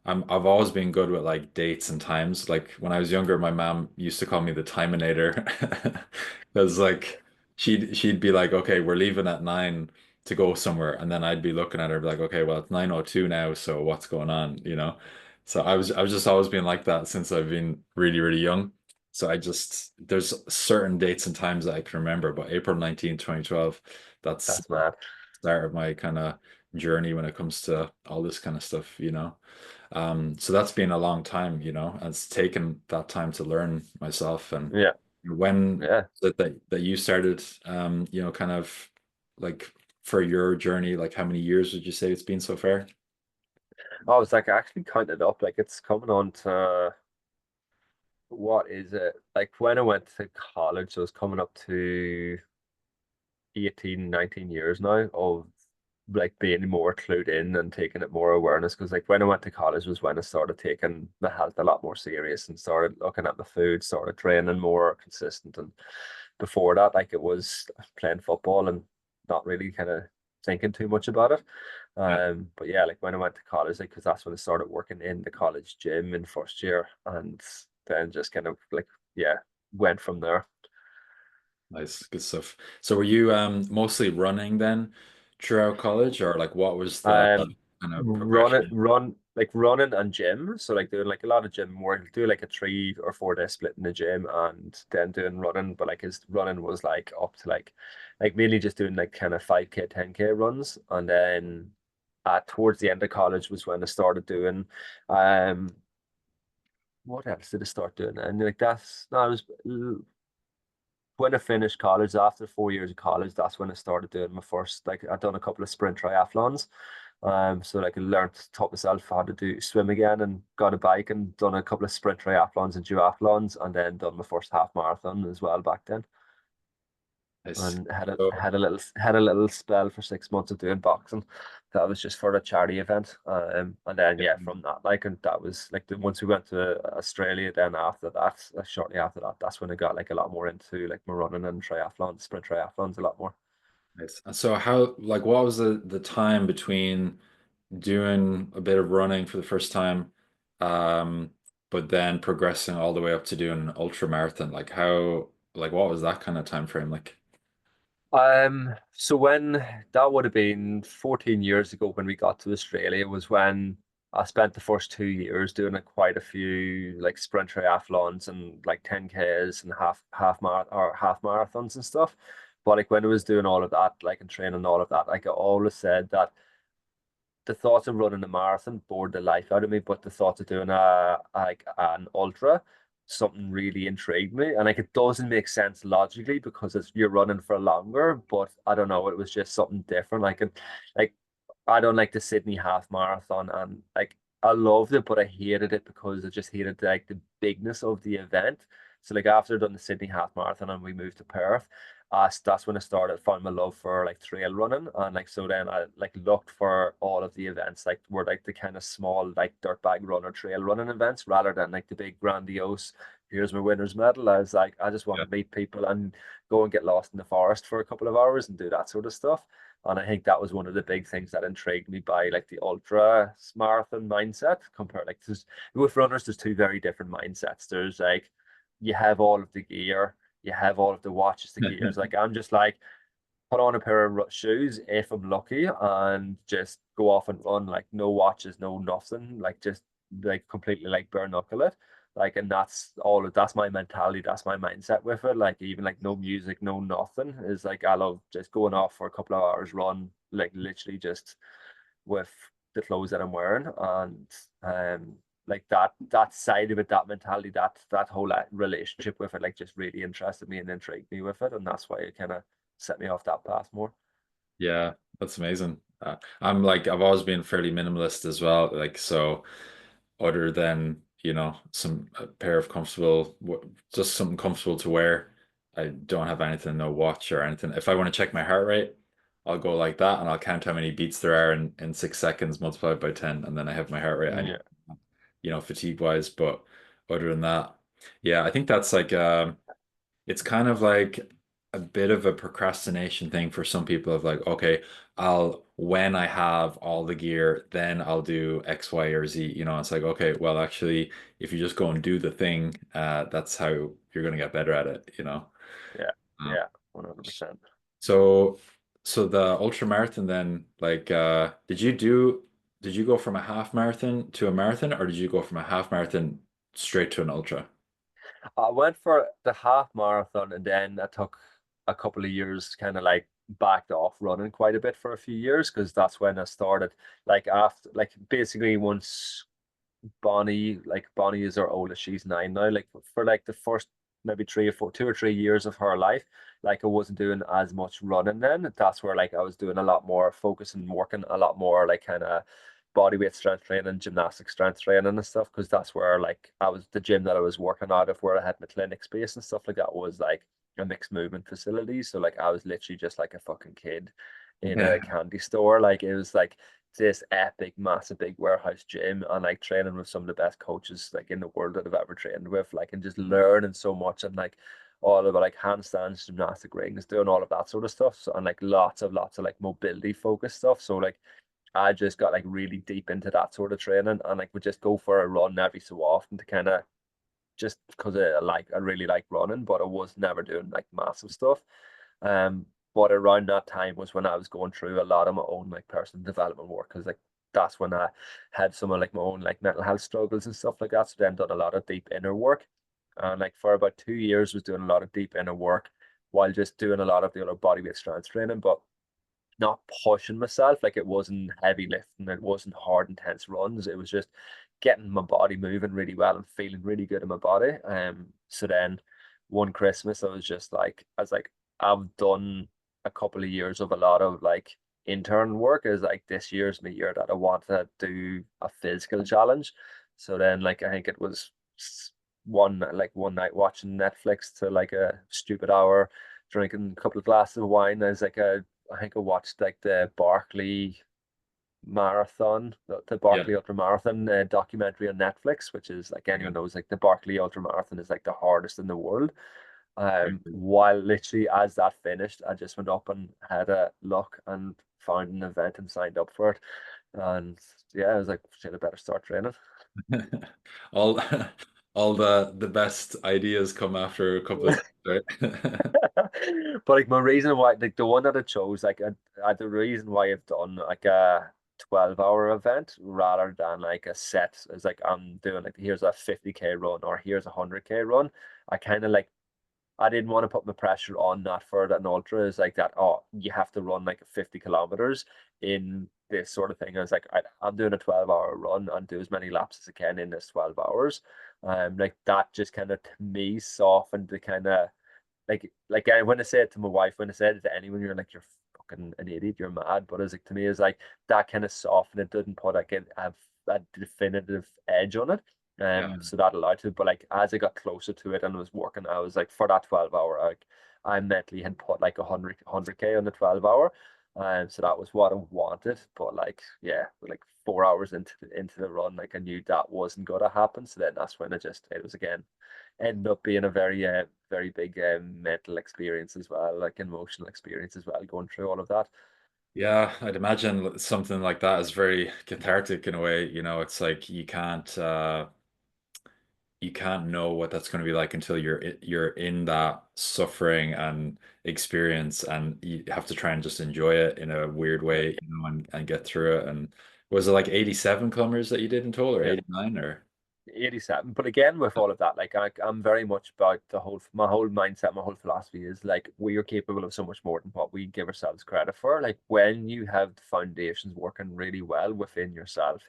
I've always been good with like dates and times. Like when I was younger, my mom used to call me the Timinator because like she'd be like, okay, we're leaving at 9 to go somewhere. And then I'd be looking at her like, okay, well, it's 9:02 now. So what's going on? So I was just always been like that since I've been really, really young. So there's certain dates and times that I can remember, but April 19th, 2012, that's That's the mad. start of my kind of journey when it comes to all this kind of stuff. So that's been a long time, and it's taken that time to learn myself. And Yeah, when yeah. was it that you started, kind of like for your journey, like how many years would you say it's been so far? I was like actually counted up, like it's coming on to what is it? Like when I went to college, so it's coming up to 18, 19 years now of like being more clued in and taking it more awareness. Because like when I went to college was when I started taking my health a lot more serious and started looking at the food, started training more consistent. And before that, like it was playing football and not really kind of thinking too much about it. Yeah. But yeah, like when I went to college, like because that's when I started working in the college gym in first year, and then just kind of like yeah, went from there. Nice, good stuff. So were you mostly running then throughout college, or like what was the Um, kind of progression? running and gym. So like doing like a lot of gym work, do like a 3 or 4 day split in the gym and then doing running. But like his running was like up to like mainly just doing like kind of 5K, 10K runs. And then towards the end of college was when I started doing um what else did I start doing? And like that's no, I was when I finished college, after 4 years of college, that's when I started doing my first, like I'd done a couple of sprint triathlons. So like I learned, taught myself how to do swim again and got a bike and done a couple of sprint triathlons and duathlons and then done my first half marathon as well back then. Nice. And So had a little spell for 6 months of doing boxing. That was just for a charity event. And then yeah, from that, like and that was like once we went to Australia, then after that, shortly after that, that's when I got like a lot more into like my running and triathlon, sprint triathlons a lot more. nice. And so how like what was the time between doing a bit of running for the first time, um, but then progressing all the way up to doing an ultra marathon? Like how like what was that kind of time frame like? So when that would have been 14 years ago when we got to Australia was when I spent the first 2 years doing quite a few like sprint triathlons and like 10Ks and half marathons and stuff. But like when I was doing all of that, like and training all of that, like I always said that the thoughts of running a marathon bored the life out of me, but the thoughts of doing a like an ultra, something really intrigued me. And like it doesn't make sense logically because you're running for longer, but I don't know, it was just something different. Like I don't like the Sydney half marathon and like I loved it, but I hated it because I just hated like the bigness of the event. So like after I'd done the Sydney half marathon and we moved to Perth, that's when I started found my love for like trail running and like so then I like looked for all of the events like were like the kind of small like dirt bag runner trail running events rather than like the big grandiose here's my winner's medal. I was like I just want Yeah. to meet people and go and get lost in the forest for a couple of hours and do that sort of stuff. And I think that was one of the big things that intrigued me by like the ultra marathon mindset compared like with runners, there's two very different mindsets. There's like you have all of the gear, you have all of the watches, the gears. Like I'm just like put on a pair of shoes if I'm lucky and just go off and run. Like no watches, no nothing. Like just like completely like bare knuckle it. Like and that's my mentality, that's my mindset with it. Like even like no music, no nothing. Is like I love just going off for a couple of hours run, like literally just with the clothes that I'm wearing and like that side of it, that mentality, that whole relationship with it, like just really interested me and intrigued me with it, and that's why it kind of set me off that path more. Yeah, that's amazing. I'm like I've always been fairly minimalist as well. Like so, other than some a pair of comfortable, just something comfortable to wear. I don't have anything, no watch or anything. If I want to check my heart rate, I'll go like that and I'll count how many beats there are in 6 seconds multiplied by 10, and then I have my heart rate. I Yeah, know, fatigue wise, but other than that, yeah, I think that's like it's kind of like a bit of a procrastination thing for some people of like, okay, when I have all the gear, then I'll do X, Y, or Z. It's like, okay, well, actually, if you just go and do the thing, that's how you're going to get better at it. yeah, Um, yeah, 100%. so, so the ultra marathon then, like, did you go from a half marathon to a marathon, or did you go from a half marathon straight to an ultra? I went for the half marathon and then I took a couple of years kind of like backed off running quite a bit for a few years because that's when I started like after like basically once Bonnie is our oldest. She's 9 now. Like for like the first maybe 2 or 3 years of her life, like I wasn't doing as much running then. That's where like I was doing a lot more focus and working a lot more like kind of bodyweight strength training, gymnastic strength training and stuff, because that's where like I was the gym that I was working out of where I had my clinic space and stuff like that was like a mixed movement facility. So like I was literally just like a fucking kid in a Yeah. candy store. Like it was like this epic, massive, big warehouse gym, and like training with some of the best coaches like in the world that I've ever trained with, like and just learning so much and like all about like handstands, gymnastic rings, doing all of that sort of stuff. So and like lots of like mobility focused stuff. So like I just got like really deep into that sort of training and like would just go for a run every so often to kind of just because I really like running, but I was never doing like massive stuff. Um, but around that time was when I was going through a lot of my own like personal development work because like that's when I had some of like my own like mental health struggles and stuff like that. So then done a lot of deep inner work, and like for about 2 years was doing a lot of deep inner work while just doing a lot of the other bodyweight strength training, but not pushing myself. Like it wasn't heavy lifting, it wasn't hard, intense runs. It was just getting my body moving really well and feeling really good in my body. So then one Christmas, I was like, I've done a couple of years of a lot of like intern work. Is like this year's my year that I want to do a physical challenge. So then, like, I think it was one night watching Netflix to like a stupid hour, drinking a couple of glasses of wine. I think I watched like the Barkley Marathon, the Yeah. Barkley Ultra Marathon documentary on Netflix, which is like anyone knows, like the Barkley Ultra Marathon is like the hardest in the world. While literally as that finished, I just went up and had a look and found an event and signed up for it. And yeah, I was like, shit, I better start training. All all the best ideas come after a couple of days, right? But like my reason why, like the one that I chose, the reason why I've done like a 12-hour event rather than like a set is like I'm doing like here's a 50K run or here's a 100K run. I kind of like I didn't want to put the pressure on that for an ultra is like that. Oh, you have to run like 50 kilometers in this sort of thing. I was like, I'm doing a 12-hour run and do as many laps as I can in this 12 hours. Like that just kind of to me softened the kind of when I say it to my wife, when I said it to anyone, you're like, you're fucking an idiot, you're mad. But it's like to me, it's like that kind of softened it, didn't put like a definitive edge on it. Yeah. So that allowed to, but like as I got closer to it and was working, I was like for that 12 hour, like I mentally had put like 100K on the 12 hour. So that was what I wanted. But like, yeah, like 4 hours into the run, like I knew that wasn't gonna happen. So then that's when it was again ended up being a very big mental experience as well, like emotional experience as well, going through all of that. Yeah, I'd imagine something like that is very cathartic in a way. You know, it's like you can't know what that's going to be like until you're in that suffering and experience, and you have to try and just enjoy it in a weird Yeah, way, you know, and get through it. And was it like 87 kilometers that you did in total, or yeah. 89, or 87. But again, with all of that, like I'm very much about my whole mindset, my whole philosophy is like we are capable of so much more than what we give ourselves credit for. Like when you have the foundations working really well within yourself,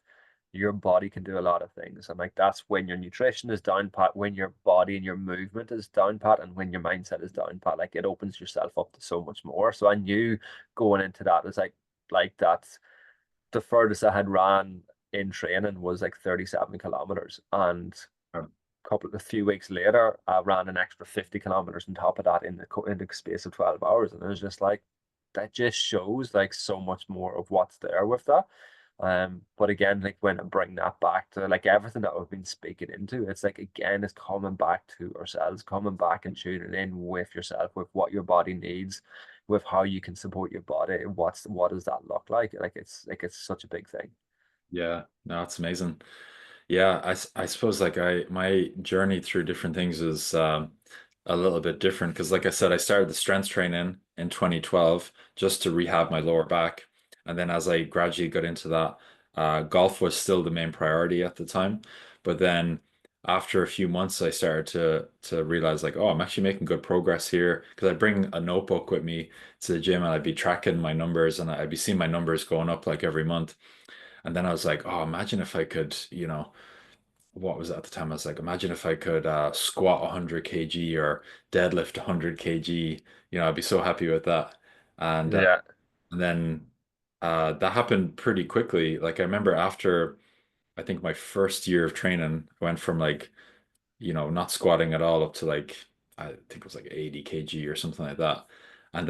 your body can do a lot of things. And like that's when your nutrition is down pat, when your body and your movement is down pat, and when your mindset is down pat, like it opens yourself up to so much more. So I knew going into that is like that's the furthest I had ran in training was like 37 kilometers. And or- a few weeks later, I ran an extra 50 kilometers on top of that in the space of 12 hours. And it was just like, that just shows like so much more of what's there with that. But again, like when I bring that back to like everything that we've been speaking into, it's like again, it's coming back to ourselves, coming back and tuning in with yourself, with what your body needs, with how you can support your body. What does that look like? Like it's such a big thing. yeah, no, it's amazing. Yeah, I suppose like my journey through different things is a little bit different because like I said, I started the strength training in 2012 just to rehab my lower back. And then as I gradually got into that, golf was still the main priority at the time. But then after a few months, I started to realize like, oh, I'm actually making good progress here because I bring a notebook with me to the gym and I'd be tracking my numbers and I'd be seeing my numbers going up like every month. And then I was like, oh, imagine if I could, you know, what was it at the time? I was like, imagine if I could squat 100 kg or deadlift 100 kg. You know, I'd be so happy with that. And Yeah. and then That happened pretty quickly. Like I remember after I think my first year of training, I went from like, not squatting at all up to like I think it was like 80 kg or something like that. And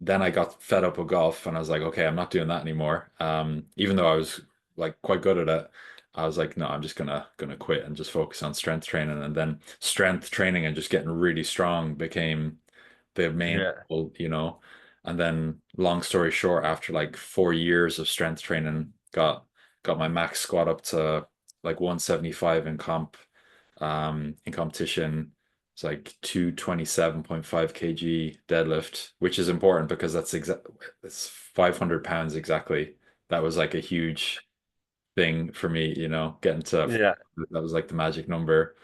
then I got fed up with golf and I was like, okay, I'm not doing that anymore. Even though I was like quite good at it, I was like, no, I'm just gonna quit and just focus on strength training. And then strength training and just getting really strong became the main Yeah, goal. And then long story short, after like 4 years of strength training, got my max squat up to like 175 in competition. It's like 227.5 kg deadlift, which is important because it's 500 pounds exactly. That was like a huge thing for me, getting to yeah, that was like the magic number.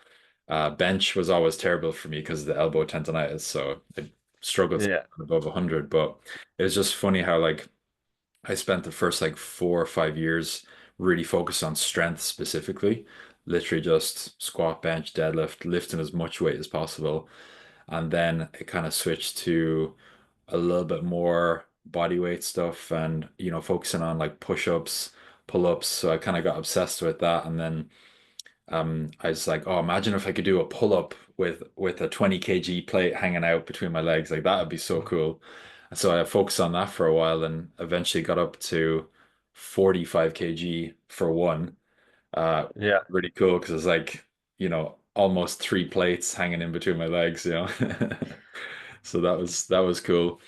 Bench was always terrible for me because of the elbow tendonitis, so I struggled to yeah, get above 100. But it was just funny how like I spent the first like 4 or 5 years really focused on strength specifically, literally just squat, bench, deadlift, lifting as much weight as possible. And then it kind of switched to a little bit more body weight stuff and, focusing on like push-ups, pull-ups. So I kind of got obsessed with that. And then I was like, oh, imagine if I could do a pull-up with a 20 kg plate hanging out between my legs. Like that would be so cool. And so I focused on that for a while and eventually got up to 45 kg for one. yeah, Really cool because it's like, almost three plates hanging in between my legs. So that was cool.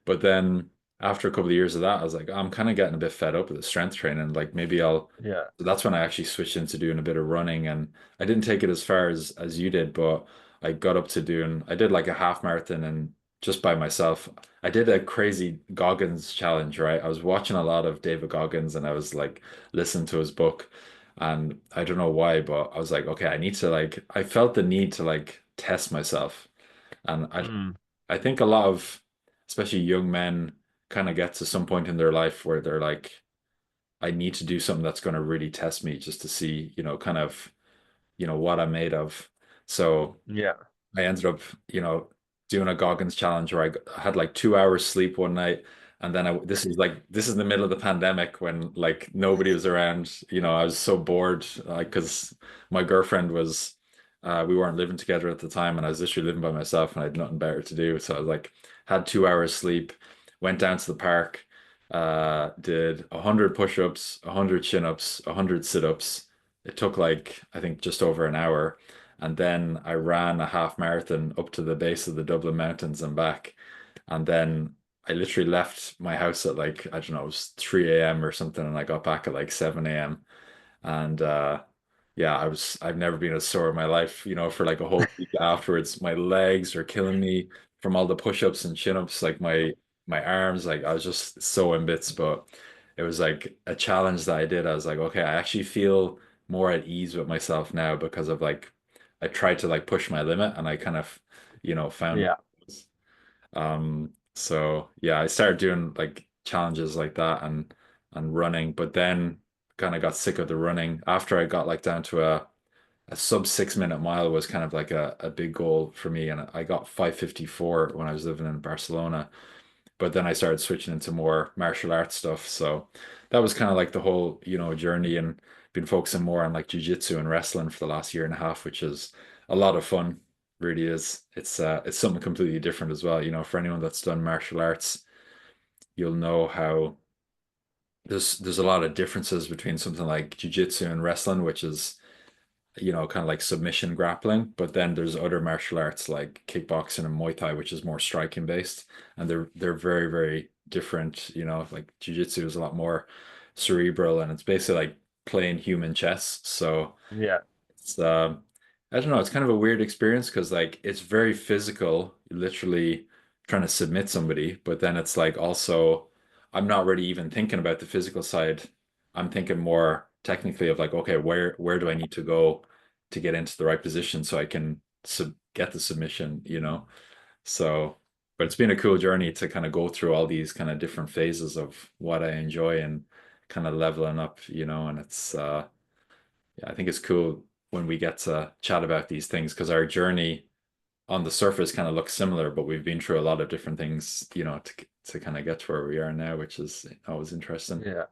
But then after a couple of years of that, I was like, I'm kind of getting a bit fed up with the strength training. Like maybe I'll. yeah. So that's when I actually switched into doing a bit of running, and I didn't take it as far as you did, but I got up to doing. I did like a half marathon and just by myself. I did a crazy Goggins challenge, right? I was watching a lot of David Goggins, and I was like listening to his book, and I don't know why, but I was like, okay, I need to like. I felt the need to like test myself, and Mm, I think a lot of, especially young men, kind of get to some point in their life where they're like, I need to do something that's going to really test me just to see, kind of, what I'm made of. So yeah. I ended up, doing a Goggins challenge where I had like 2 hours sleep one night. And then this is the middle of the pandemic when like nobody was around. I was so bored, like, because my girlfriend we weren't living together at the time and I was literally living by myself and I had nothing better to do. So I was like, had 2 hours sleep, went down to the park, did 100 push-ups, 100 chin-ups, 100 sit-ups. It took like, I think just over an hour. And then I ran a half marathon up to the base of the Dublin Mountains and back. And then I literally left my house at like, I don't know, it was 3 a.m. or something. And I got back at like 7 a.m. And yeah, I've never been as sore in my life, for like a whole week afterwards. My legs are killing me from all the push-ups and chin-ups, like my arms, like I was just so in bits, but it was like a challenge that I did. I was like, okay, I actually feel more at ease with myself now because of like I tried to like push my limit and I kind of, found Yeah, so yeah, I started doing like challenges like that and running, but then kind of got sick of the running after I got like down to a sub 6 minute mile was kind of like a big goal for me. And I got 5:54 when I was living in Barcelona. But then I started switching into more martial arts stuff. So that was kind of like the whole, journey and been focusing more on like jiu-jitsu and wrestling for the last year and a half, which is a lot of fun. Really is. It's something completely different as well. For anyone that's done martial arts, you'll know how there's a lot of differences between something like jiu-jitsu and wrestling, which is kind of like submission grappling. But then there's other martial arts like kickboxing and Muay Thai, which is more striking based, and they're very, very different. Like jiu-jitsu is a lot more cerebral, and it's basically like playing human chess. So yeah, it's I don't know, it's kind of a weird experience because like it's very physical, you're literally trying to submit somebody, but then it's like also I'm not really even thinking about the physical side. I'm thinking more technically of like, okay, where do I need to go to get into the right position so I can get the submission? So, but it's been a cool journey to kind of go through all these kind of different phases of what I enjoy and kind of leveling up, and it's yeah, I think it's cool when we get to chat about these things because our journey on the surface kind of look similar, but we've been through a lot of different things, to kind of get to where we are now, which is always interesting. Yeah.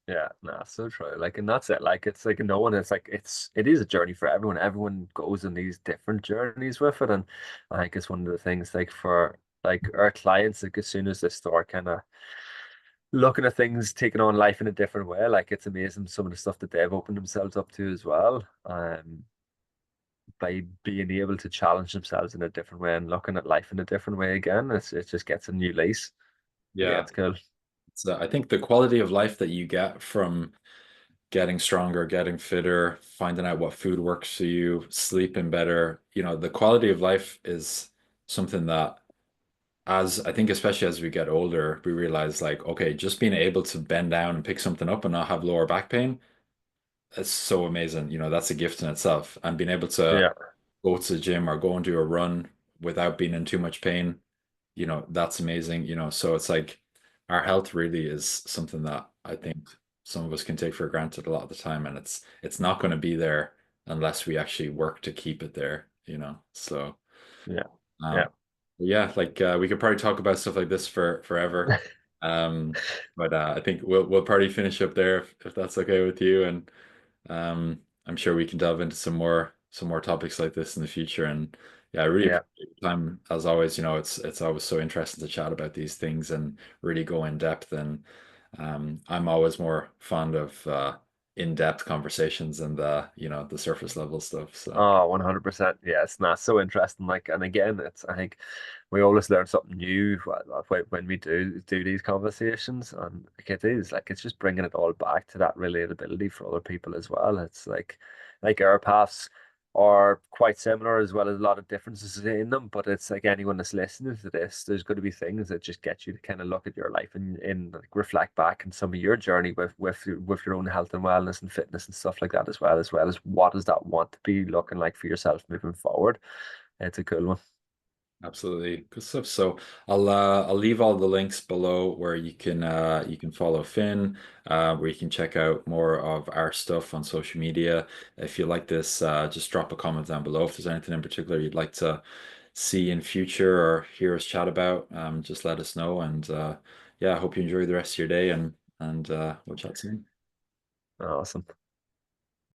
Yeah, nah, so true. Like, and that's it. Like, it's like no one. It's like it is a journey for everyone. Everyone goes on these different journeys with it, and I think it's one of the things like for like our clients. Like, as soon as they start kind of looking at things, taking on life in a different way, like it's amazing some of the stuff that they've opened themselves up to as well. By being able to challenge themselves in a different way and looking at life in a different way again, it just gets a new lease. Yeah, Yeah. it's cool. So I think the quality of life that you get from getting stronger, getting fitter, finding out what food works for you, sleeping better, the quality of life is something that, as I think, especially as we get older, we realize like, okay, just being able to bend down and pick something up and not have lower back pain, it's so amazing. That's a gift in itself. And being able to Yeah, go to the gym or go and do a run without being in too much pain, that's amazing. So it's like our health really is something that I think some of us can take for granted a lot of the time, and it's not going to be there unless we actually work to keep it there. So yeah, yeah, um yeah, like we could probably talk about stuff like this for forever. Um but I think we'll probably finish up there if that's okay with you, and I'm sure we can delve into some more topics like this in the future. And yeah, I really yeah. appreciate your time as always. It's always so interesting to chat about these things and really go in depth. And I'm always more fond of in-depth conversations and the surface level stuff. So Oh, 100%. Yeah, it's not so interesting. Like, and again, it's I think we always learn something new when we do these conversations, and like it is like it's just bringing it all back to that relatability for other people as well. It's like our paths are quite similar as well as a lot of differences in them, but it's like anyone that's listening to this, there's going to be things that just get you to kind of look at your life and like reflect back on some of your journey with your own health and wellness and fitness and stuff like that as well as what does that want to be looking like for yourself moving forward. It's a cool one. absolutely good stuff. So I'll leave all the links below where you can follow Finn, where you can check out more of our stuff on social media. If you like this, just drop a comment down below if there's anything in particular you'd like to see in future or hear us chat about. Just let us know. And yeah, I hope you enjoy the rest of your day, and we'll chat soon. Awesome.